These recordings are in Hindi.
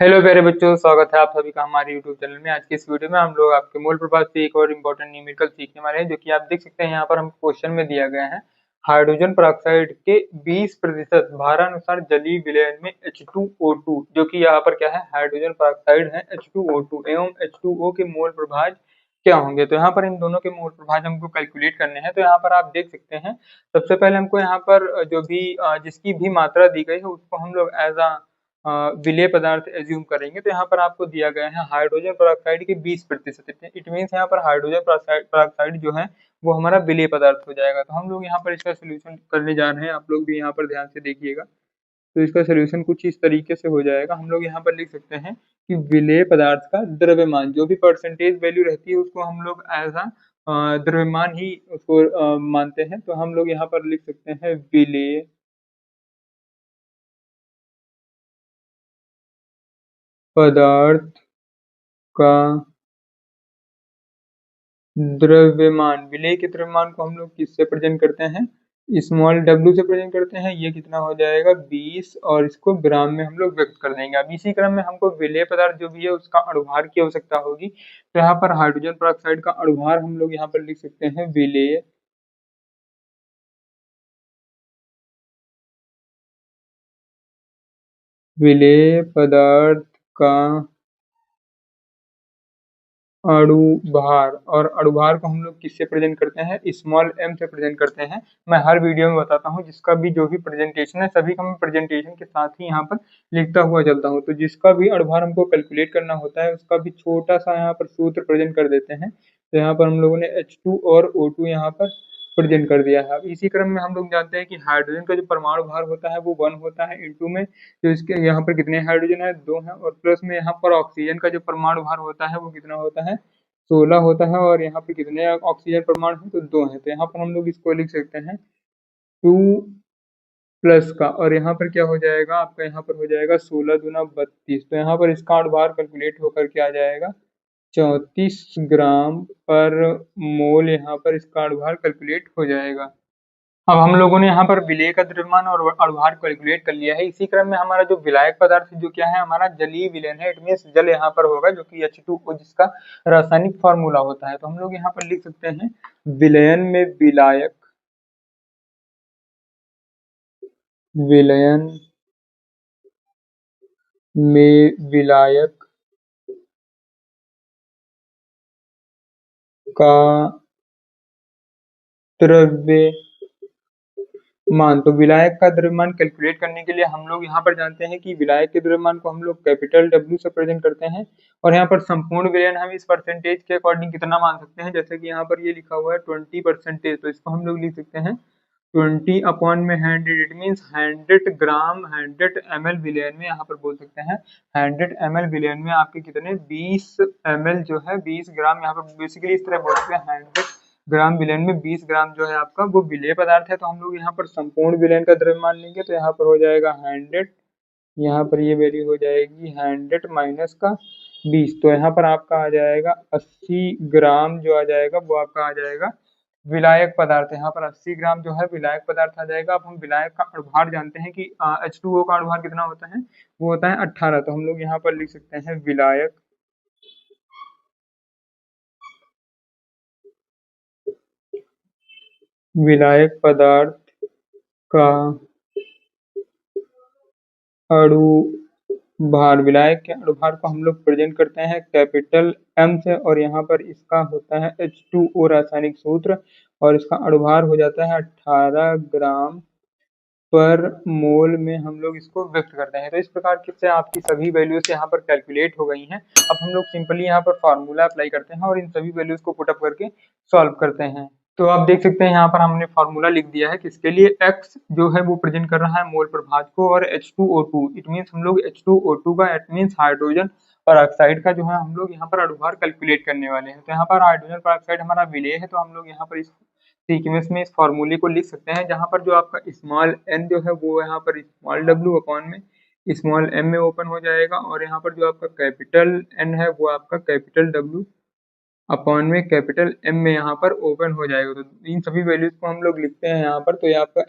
हेलो प्यारे बच्चों, स्वागत है आप सभी का हमारे यूट्यूब चैनल में। आज की इस वीडियो में हम लोग आपके मूल प्रभाव से एक और इम्पोर्टेंट न्यूमेरिकल सीखने वाले हैं, जो कि आप देख सकते हैं यहाँ पर हम क्वेश्चन में दिया गया है। हाइड्रोजन पेरोक्साइड के 20% भारानुसार जलीय विलयन में H2O2, जो कि यहाँ पर क्या है, हाइड्रोजन पेरोक्साइड है H2O2 एवं H2O के मोल प्रभाज क्या होंगे। तो यहाँ पर इन दोनों के मोल प्रभाज हमको कैलकुलेट करने हैं। तो यहाँ पर आप देख सकते हैं, सबसे पहले हमको यहाँ पर जो भी जिसकी भी मात्रा दी गई है उसको हम लोग एज विलेय पदार्थ एज्यूम करेंगे। तो यहाँ पर आपको दिया गया है हाइड्रोजन पेरोक्साइड के 20%। इट मीन्स यहाँ पर हाइड्रोजन पेरोक्साइड जो है वो हमारा विलेय पदार्थ हो जाएगा। तो हम लोग यहाँ पर इसका सोल्यूशन करने जा रहे हैं, आप लोग भी यहाँ पर ध्यान से देखिएगा। तो इसका सोल्यूशन कुछ इस तरीके से हो जाएगा। हम लोग यहाँ पर लिख सकते हैं कि विलेय पदार्थ का द्रव्यमान, जो भी परसेंटेज वैल्यू रहती है उसको हम लोग एज द्रव्यमान ही उसको मानते हैं। तो हम लोग यहाँ पर लिख सकते हैं विलेय पदार्थ का द्रव्यमान। विलेय के द्रव्यमान को हम लोग किससे प्रेजेंट करते हैं, स्मॉल w से प्रेजेंट करते हैं। ये कितना हो जाएगा 20, और इसको ग्राम में हम लोग व्यक्त कर देंगे। अब इसी क्रम में हमको विलेय पदार्थ जो भी है उसका अणुभार की आवश्यकता होगी। तो यहाँ पर हाइड्रोजन पेरोक्साइड का अणुभार हम लोग यहाँ पर लिख सकते हैं विलेय पदार्थ का अणुभार। और अणुभार को हम लोग किससे प्रेजेंट करते हैं, स्मॉल m से प्रेजेंट करते हैं। मैं हर वीडियो में बताता हूँ, जिसका भी जो भी प्रेजेंटेशन है सभी का मैं प्रेजेंटेशन के साथ ही यहाँ पर लिखता हुआ चलता हूँ। तो जिसका भी अणुभार हमको कैलकुलेट करना होता है उसका भी छोटा सा यहाँ पर सूत्र प्रेजेंट कर देते हैं। तो यहाँ पर हम लोगों ने H2 और O2 यहाँ पर प्रेजेंट कर दिया है। अब इसी क्रम में हम लोग जानते हैं कि हाइड्रोजन का जो परमाणु भार होता है वो 1 होता है इंटू में, तो इसके यहाँ पर कितने हाइड्रोजन है, 2 है। और प्लस में यहाँ पर ऑक्सीजन का जो परमाणु भार होता है वो कितना होता है, 16 होता है। और यहाँ पे कितने ऑक्सीजन परमाणु हैं, तो 2 हैं। तो यहाँ पर हम लोग इसको लिख सकते हैं 2 प्लस का, और यहाँ पर क्या हो जाएगा आपका, यहाँ पर हो जाएगा 16 दूना 32। तो यहाँ पर इसका अणुभार कैलकुलेट होकर के आ जाएगा 34 ग्राम पर मोल। यहाँ पर इसका अणुभार कैलकुलेट हो जाएगा। अब हम लोगों ने यहाँ पर विलेय का द्रव्यमान और अणुभार कैलकुलेट कर लिया है। इसी क्रम में हमारा जो विलायक पदार्थ जो क्या है, हमारा जलीय विलयन है। इट मीन्स जल यहाँ पर होगा, जो कि H2O जिसका रासायनिक फॉर्मूला होता है। तो हम लोग यहाँ पर लिख सकते हैं विलयन में विलायक, विलयन में विलायक का द्रव्यमान। तो विलायक का द्रव्यमान कैलकुलेट करने के लिए हम लोग यहाँ पर जानते हैं कि विलायक के द्रव्यमान को हम लोग कैपिटल W से प्रेजेंट करते हैं। और यहाँ पर संपूर्ण विलयन हम इस परसेंटेज के अकॉर्डिंग कितना मान सकते हैं, जैसे कि यहाँ पर ये लिखा हुआ है 20%। तो इसको हम लोग लिख सकते हैं 20 अपॉन में 100। इट मीन्स 100 ग्राम 100 ml विलयन में, यहाँ पर बोल सकते हैं 100 ml विलयन में आपके कितने 20 ml जो है 20 ग्राम। यहाँ पर बेसिकली इस तरह बोल सकते हैं 100 ग्राम विलयन में 20 ग्राम जो है आपका वो विलेय पदार्थ है। तो हम लोग यहाँ पर संपूर्ण विलयन का द्रव्यमान लेंगे। तो यहाँ पर हो जाएगा 100, यहाँ पर ये वैल्यू हो जाएगी 100 माइनस का 20। तो यहाँ पर आपका आ जाएगा 80 ग्राम, जो आ जाएगा वो आपका आ जाएगा विलायक पदार्थ। यहाँ पर 80 ग्राम जो है विलायक पदार्थ आ जाएगा। अब हम विलायक का अणुभार जानते हैं कि H2O का अणुभार कितना होता है, वो होता है 18। तो हम लोग यहाँ पर लिख सकते हैं विलायक पदार्थ का अणुभार। विलायक के अणुभार को हम लोग प्रेजेंट करते हैं कैपिटल M से, और यहाँ पर इसका होता है H2O रासायनिक सूत्र, और इसका अणुभार हो जाता है 18 ग्राम पर मोल में हम लोग इसको व्यक्त करते हैं। तो इस प्रकार से आपकी सभी वैल्यूज यहाँ पर कैलकुलेट हो गई हैं। अब हम लोग सिंपली यहाँ पर फार्मूला अप्लाई करते हैं और इन सभी वैल्यूज को पुटअप करके सॉल्व करते हैं। तो आप देख सकते हैं यहाँ पर हमने फार्मूला लिख दिया है किसके लिए, x जो है वो प्रेजेंट कर रहा है मोल प्रभाज को, और H2O2 इट मीन्स हम लोग H2O2 का इट मीन्स हाइड्रोजन और ऑक्साइड का जो है हम लोग यहाँ पर अणुभार कैलकुलेट करने वाले हैं। तो यहाँ पर हाइड्रोजन पर ऑक्साइड हमारा विलेय है, तो हम लोग यहाँ पर इस सीक्वेंस में इस फॉर्मूले को लिख सकते हैं, जहाँ पर जो आपका स्मॉल n जो है वो यहाँ पर स्मॉल w अपॉन में स्मॉल m में ओपन हो जाएगा, और यहाँ पर जो आपका कैपिटल N है वो आपका कैपिटल W अपॉन में कैपिटल M में यहाँ पर ओपन हो जाएगा। तो इन सभी वैल्यूज को हम लोग लिखते हैं यहाँ पर। तो ये आपका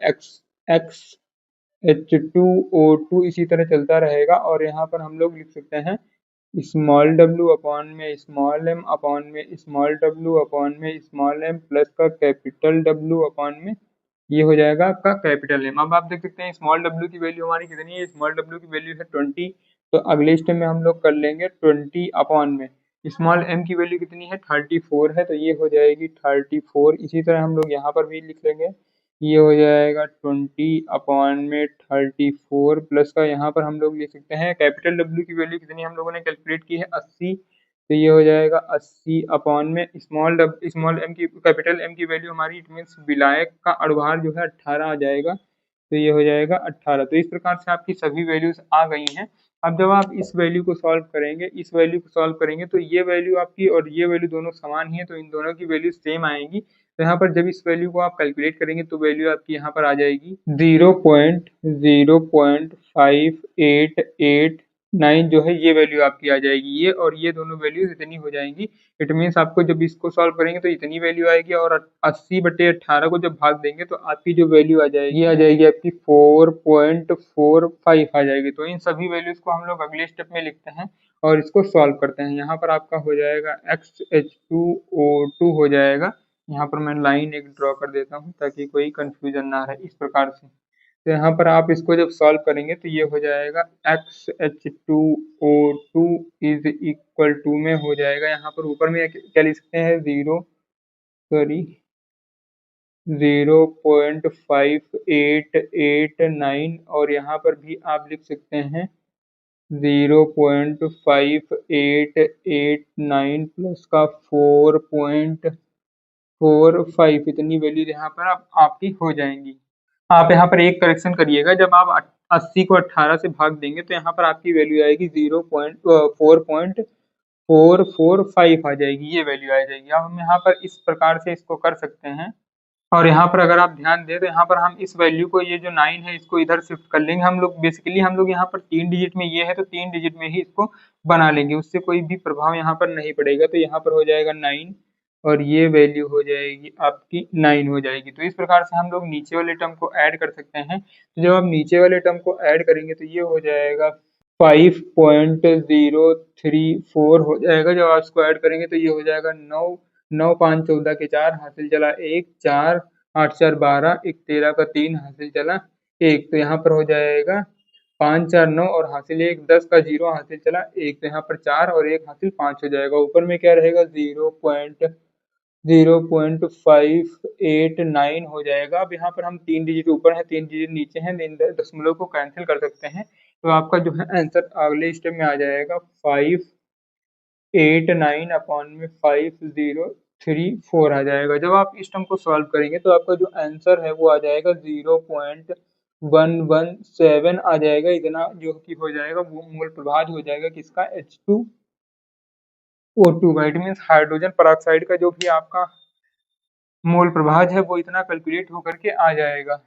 x H2O2 इसी तरह चलता रहेगा। और यहाँ पर हम लोग लिख सकते हैं स्मॉल w अपॉन में स्मॉल m अपॉन में स्मॉल w अपॉन में स्मॉल m प्लस का कैपिटल W अपॉन में ये हो जाएगा आपका कैपिटल M। अब आप देख सकते हैं स्मॉल w की वैल्यू हमारी कितनी है, स्मॉल w की वैल्यू है 20, तो अगले स्टेप में हम लोग कर लेंगे 20 अपॉन में स्मॉल m की वैल्यू कितनी है 34 है, तो ये हो जाएगी 34। इसी तरह हम लोग यहाँ पर भी लिख लेंगे, ये हो जाएगा 20 अपॉन में 34 प्लस का यहाँ पर हम लोग लिख सकते हैं कैपिटल W की वैल्यू कितनी हम लोगों ने कैलकुलेट की है 80, तो ये हो जाएगा 80 अपॉन में स्मॉल m की कैपिटल M की वैल्यू हमारी इट मीन्स विलायक का अड़ुभार जो है 18 आ जाएगा, तो ये हो जाएगा 18। तो इस प्रकार से आपकी सभी वैल्यूज आ गई हैं। अब जब आप इस वैल्यू को सॉल्व करेंगे, इस वैल्यू को सॉल्व करेंगे तो ये वैल्यू आपकी और ये वैल्यू दोनों समान ही है, तो इन दोनों की वैल्यू सेम आएंगी। तो यहाँ पर जब इस वैल्यू को आप कैलकुलेट करेंगे तो वैल्यू आपकी यहाँ पर आ जाएगी 0.05889 जो है ये वैल्यू आपकी आ जाएगी। ये और ये दोनों वैल्यूज इतनी हो जाएंगी। इट मीन्स आपको जब इसको सॉल्व करेंगे तो इतनी वैल्यू आएगी और 80/18 को जब भाग देंगे तो आपकी जो वैल्यू आ जाएगी ये आ जाएगी आपकी 4.45 आ जाएगी। तो इन सभी वैल्यूज को हम लोग अगले स्टेप में लिखते हैं और इसको सॉल्व करते हैं। यहाँ पर आपका हो जाएगा XH2O2 हो जाएगा। यहाँ पर मैं लाइन एक ड्रॉ कर देता हूँ ताकि कोई कंफ्यूजन ना रहे इस प्रकार से। तो यहाँ पर आप इसको जब सॉल्व करेंगे तो ये हो जाएगा XH2O2 इज इक्वल टू में हो जाएगा, यहाँ पर ऊपर में क्या लिख सकते हैं 0.5889 और यहाँ पर भी आप लिख सकते हैं 0.5889 प्लस का 4.45 इतनी वैल्यू यहाँ पर आपकी हो जाएंगी। आप यहाँ पर एक करेक्शन करिएगा, जब आप 80 को 18 से भाग देंगे तो यहाँ पर आपकी वैल्यू आएगी 4.445 आ जाएगी, ये वैल्यू आ जाएगी। अब हम यहाँ पर इस प्रकार से इसको कर सकते हैं। और यहाँ पर अगर आप ध्यान दें तो यहाँ पर हम इस वैल्यू को, ये जो 9 है इसको इधर शिफ्ट कर लेंगे। हम लोग बेसिकली हम लोग यहाँ पर 3 डिजिट में ये है तो 3 डिजिट में ही इसको बना लेंगे, उससे कोई भी प्रभाव यहाँ पर नहीं पड़ेगा। तो यहाँ पर हो जाएगा 9 और ये वैल्यू हो जाएगी आपकी 9 हो जाएगी। तो इस प्रकार से हम लोग नीचे वाले टर्म को ऐड कर सकते हैं। तो जब आप नीचे वाले टर्म को ऐड करेंगे तो ये हो जाएगा 5.034 हो जाएगा। जब आप इसको ऐड करेंगे तो ये हो जाएगा 9 5 14 के 4 हासिल चला 1, 4 8 4 12, 1 13 का 3 हासिल चला 1, तो यहाँ पर हो जाएगा 5 4 9 और हासिल 1 10 का 0 हासिल चला 1, तो यहाँ पर 4 और 1 हासिल 5 हो जाएगा। ऊपर में क्या रहेगा 0.0589 हो जाएगा। अब यहाँ पर हम 3 डिजिट ऊपर है 3 डिजिट नीचे हैं, इन दशमलव को कैंसिल कर सकते हैं। तो आपका जो है आंसर अगले स्टेप में आ जाएगा 589 अपॉन में 5034 आ जाएगा। जब आप इस टर्म को सॉल्व करेंगे तो आपका जो आंसर है वो आ जाएगा 0.117 आ जाएगा। इतना जो कि हो जाएगा वो मूल प्रभाज हो जाएगा किसका, H2O2 का। इट मीन्स हाइड्रोजन पेरोक्साइड का जो भी आपका मोल प्रभाज है वो इतना कैलकुलेट होकर के आ जाएगा।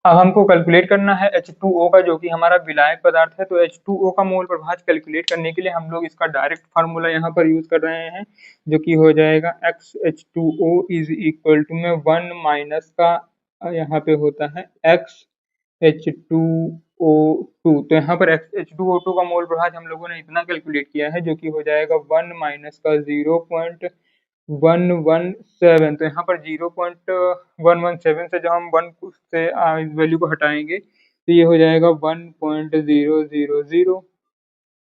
अब हमको कैलकुलेट करना है H2O का, जो कि हमारा विलायक पदार्थ है। तो H2O का मोल प्रभाज कैलकुलेट करने के लिए हम लोग इसका डायरेक्ट फार्मूला यहाँ पर यूज कर रहे हैं, जो कि हो जाएगा XH2O इज इक्वल टू में 1 माइनस का यहाँ पे होता है XH2O2। तो यहाँ पर H2O2 का मोल प्रभाज हम लोगों ने इतना कैलकुलेट किया है, जो कि हो जाएगा 1 माइनस का 0.117। तो यहाँ पर 0.117 से जब हम 1 से इस वैल्यू को हटाएंगे तो ये हो जाएगा 1.000,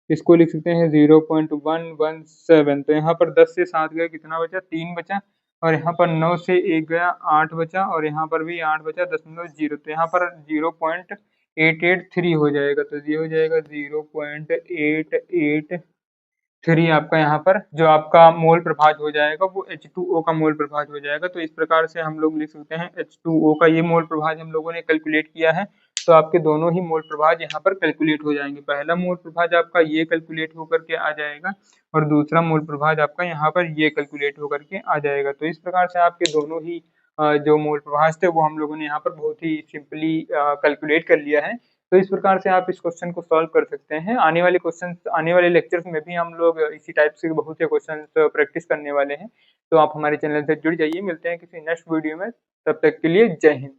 इसको लिख सकते हैं 0.117। तो यहाँ पर 10 से 7 गया कितना बचा, 3 बचा, और यहाँ पर 9 से 1 गया 8 बचा, और यहाँ पर भी 8 बचा 0.0। तो यहाँ पर 0.883 हो जाएगा। तो ये हो जाएगा 0.883 आपका यहाँ पर जो आपका मोल प्रभाज हो जाएगा वो H2O का मोल प्रभाज हो जाएगा। तो इस प्रकार से हम लोग लिख सकते हैं H2O का ये मोल प्रभाज हम लोगों ने कैलकुलेट किया है। तो आपके दोनों ही मोल प्रभाज यहाँ पर कैलकुलेट हो जाएंगे। पहला मोल प्रभाज आपका ये कैलकुलेट होकर के आ जाएगा और दूसरा मोल प्रभाज आपका यहाँ पर ये कैलकुलेट होकर के आ जाएगा। तो इस प्रकार से आपके दोनों ही जो मोल प्रभाज थे वो हम लोगों ने यहाँ पर बहुत ही सिंपली कैलकुलेट कर लिया है। तो इस प्रकार से आप इस क्वेश्चन को सॉल्व कर सकते हैं। आने वाले लेक्चर्स में भी हम लोग इसी टाइप से बहुत से क्वेश्चन प्रैक्टिस करने वाले हैं। तो आप हमारे चैनल से जुड़ जाइए। मिलते हैं किसी नेक्स्ट वीडियो में, तब तक के लिए जय हिंद।